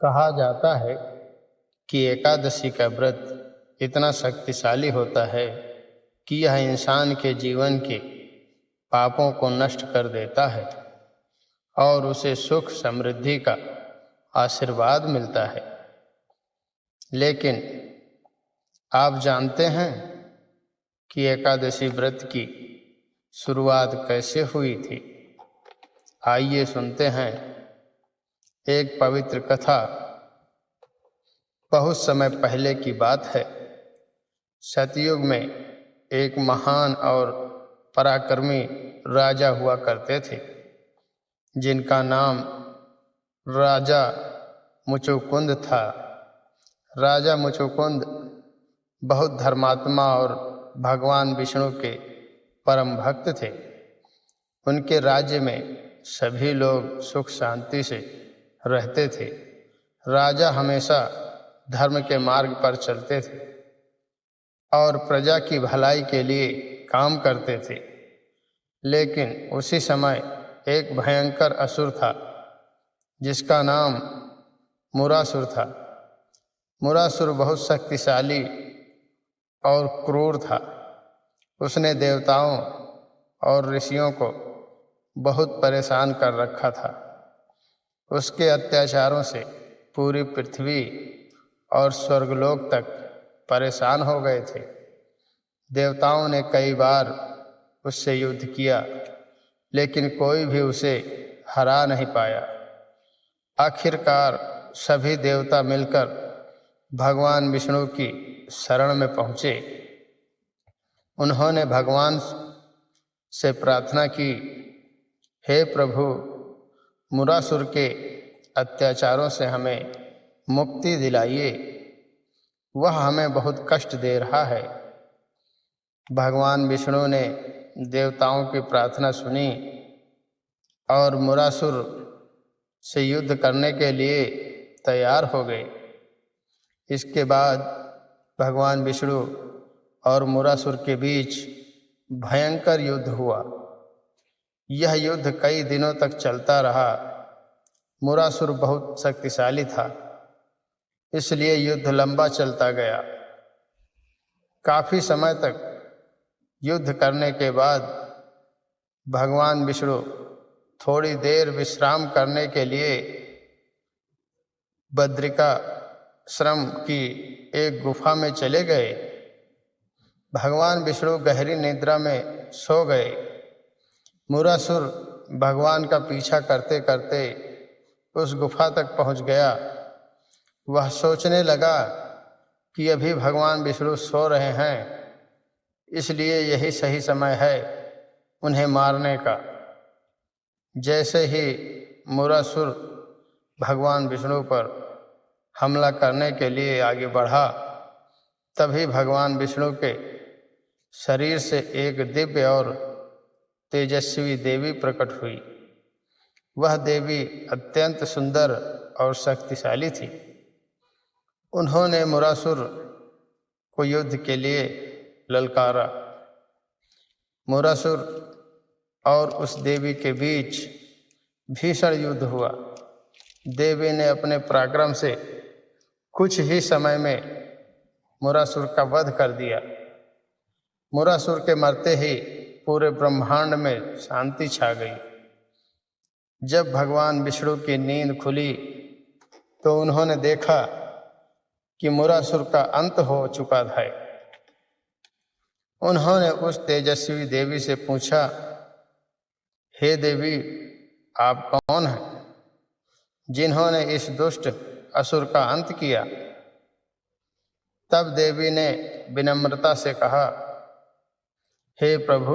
कहा जाता है कि एकादशी का व्रत इतना शक्तिशाली होता है कि यह इंसान के जीवन के पापों को नष्ट कर देता है और उसे सुख समृद्धि का आशीर्वाद मिलता है। लेकिन आप जानते हैं कि एकादशी व्रत की शुरुआत कैसे हुई थी? आइए सुनते हैं एक पवित्र कथा। बहुत समय पहले की बात है। सतयुग में एक महान और पराक्रमी राजा हुआ करते थे, जिनका नाम राजा मुचुकुंद था। राजा मुचुकुंद बहुत धर्मात्मा और भगवान विष्णु के परम भक्त थे। उनके राज्य में सभी लोग सुख शांति से रहते थे। राजा हमेशा धर्म के मार्ग पर चलते थे और प्रजा की भलाई के लिए काम करते थे। लेकिन उसी समय एक भयंकर असुर था, जिसका नाम मुरासुर था। मुरासुर बहुत शक्तिशाली और क्रूर था। उसने देवताओं और ऋषियों को बहुत परेशान कर रखा था। उसके अत्याचारों से पूरी पृथ्वी और स्वर्गलोक तक परेशान हो गए थे। देवताओं ने कई बार उससे युद्ध किया, लेकिन कोई भी उसे हरा नहीं पाया। आखिरकार सभी देवता मिलकर भगवान विष्णु की शरण में पहुँचे। उन्होंने भगवान से प्रार्थना की, हे प्रभु, मुरासुर के अत्याचारों से हमें मुक्ति दिलाइए। वह हमें बहुत कष्ट दे रहा है। भगवान विष्णु ने देवताओं की प्रार्थना सुनी और मुरासुर से युद्ध करने के लिए तैयार हो गए। इसके बाद भगवान विष्णु और मुरासुर के बीच भयंकर युद्ध हुआ। यह युद्ध कई दिनों तक चलता रहा। मुरासुर बहुत शक्तिशाली था, इसलिए युद्ध लंबा चलता गया। काफी समय तक युद्ध करने के बाद भगवान विष्णु थोड़ी देर विश्राम करने के लिए बद्रिकाश्रम की एक गुफा में चले गए। भगवान विष्णु गहरी निद्रा में सो गए। मुरासुर भगवान का पीछा करते करते उस गुफा तक पहुंच गया। वह सोचने लगा कि अभी भगवान विष्णु सो रहे हैं, इसलिए यही सही समय है उन्हें मारने का। जैसे ही मुरासुर भगवान विष्णु पर हमला करने के लिए आगे बढ़ा, तभी भगवान विष्णु के शरीर से एक दिव्य और तेजस्वी देवी प्रकट हुई। वह देवी अत्यंत सुंदर और शक्तिशाली थी। उन्होंने मुरासुर को युद्ध के लिए ललकारा। मुरासुर और उस देवी के बीच भीषण युद्ध हुआ। देवी ने अपने पराक्रम से कुछ ही समय में मुरासुर का वध कर दिया। मुरासुर के मरते ही पूरे ब्रह्मांड में शांति छा गई। जब भगवान विष्णु की नींद खुली तो उन्होंने देखा कि मुरासुर का अंत हो चुका है। उन्होंने उस तेजस्वी देवी से पूछा, हे देवी, आप कौन हैं जिन्होंने इस दुष्ट असुर का अंत किया? तब देवी ने विनम्रता से कहा, हे प्रभु,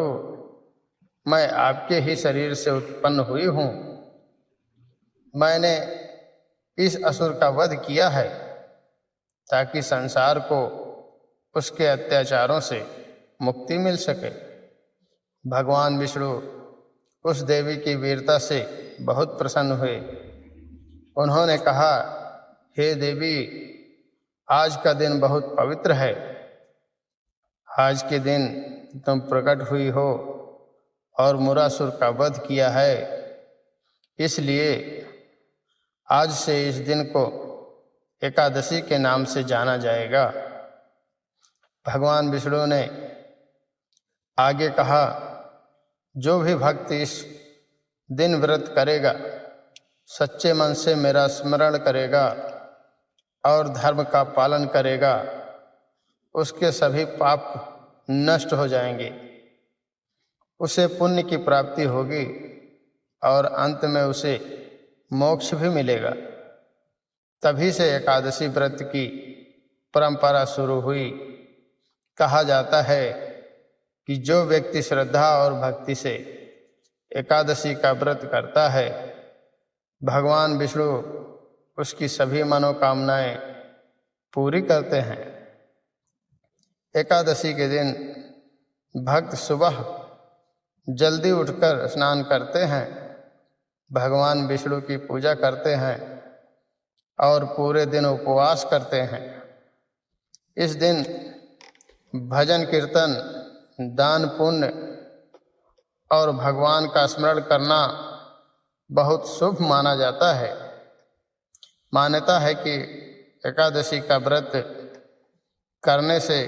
मैं आपके ही शरीर से उत्पन्न हुई हूँ। मैंने इस असुर का वध किया है ताकि संसार को उसके अत्याचारों से मुक्ति मिल सके। भगवान विष्णु उस देवी की वीरता से बहुत प्रसन्न हुए। उन्होंने कहा, हे देवी, आज का दिन बहुत पवित्र है। आज के दिन तुम प्रकट हुई हो और मुरासुर का वध किया है, इसलिए आज से इस दिन को एकादशी के नाम से जाना जाएगा। भगवान विष्णु ने आगे कहा, जो भी भक्त इस दिन व्रत करेगा, सच्चे मन से मेरा स्मरण करेगा और धर्म का पालन करेगा, उसके सभी पाप नष्ट हो जाएंगे, उसे पुण्य की प्राप्ति होगी और अंत में उसे मोक्ष भी मिलेगा। तभी से एकादशी व्रत की परंपरा शुरू हुई। कहा जाता है कि जो व्यक्ति श्रद्धा और भक्ति से एकादशी का व्रत करता है, भगवान विष्णु उसकी सभी मनोकामनाएं पूरी करते हैं। एकादशी के दिन भक्त सुबह जल्दी उठकर स्नान करते हैं, भगवान विष्णु की पूजा करते हैं और पूरे दिन उपवास करते हैं। इस दिन भजन कीर्तन, दान पुण्य और भगवान का स्मरण करना बहुत शुभ माना जाता है। मान्यता है कि एकादशी का व्रत करने से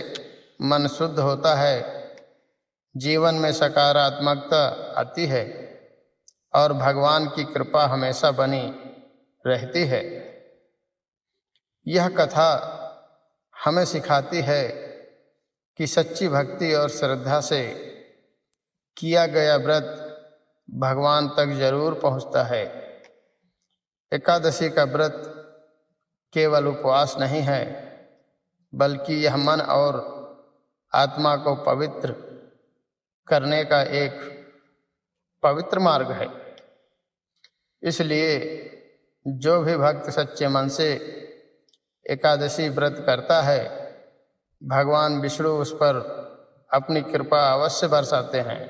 मन शुद्ध होता है, जीवन में सकारात्मकता आती है और भगवान की कृपा हमेशा बनी रहती है। यह कथा हमें सिखाती है कि सच्ची भक्ति और श्रद्धा से किया गया व्रत भगवान तक जरूर पहुंचता है। एकादशी का व्रत केवल उपवास नहीं है, बल्कि यह मन और आत्मा को पवित्र करने का एक पवित्र मार्ग है। इसलिए जो भी भक्त सच्चे मन से एकादशी व्रत करता है, भगवान विष्णु उस पर अपनी कृपा अवश्य बरसाते हैं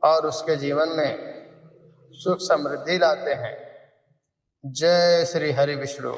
और उसके जीवन में सुख समृद्धि लाते हैं। जय श्री हरि विष्णु।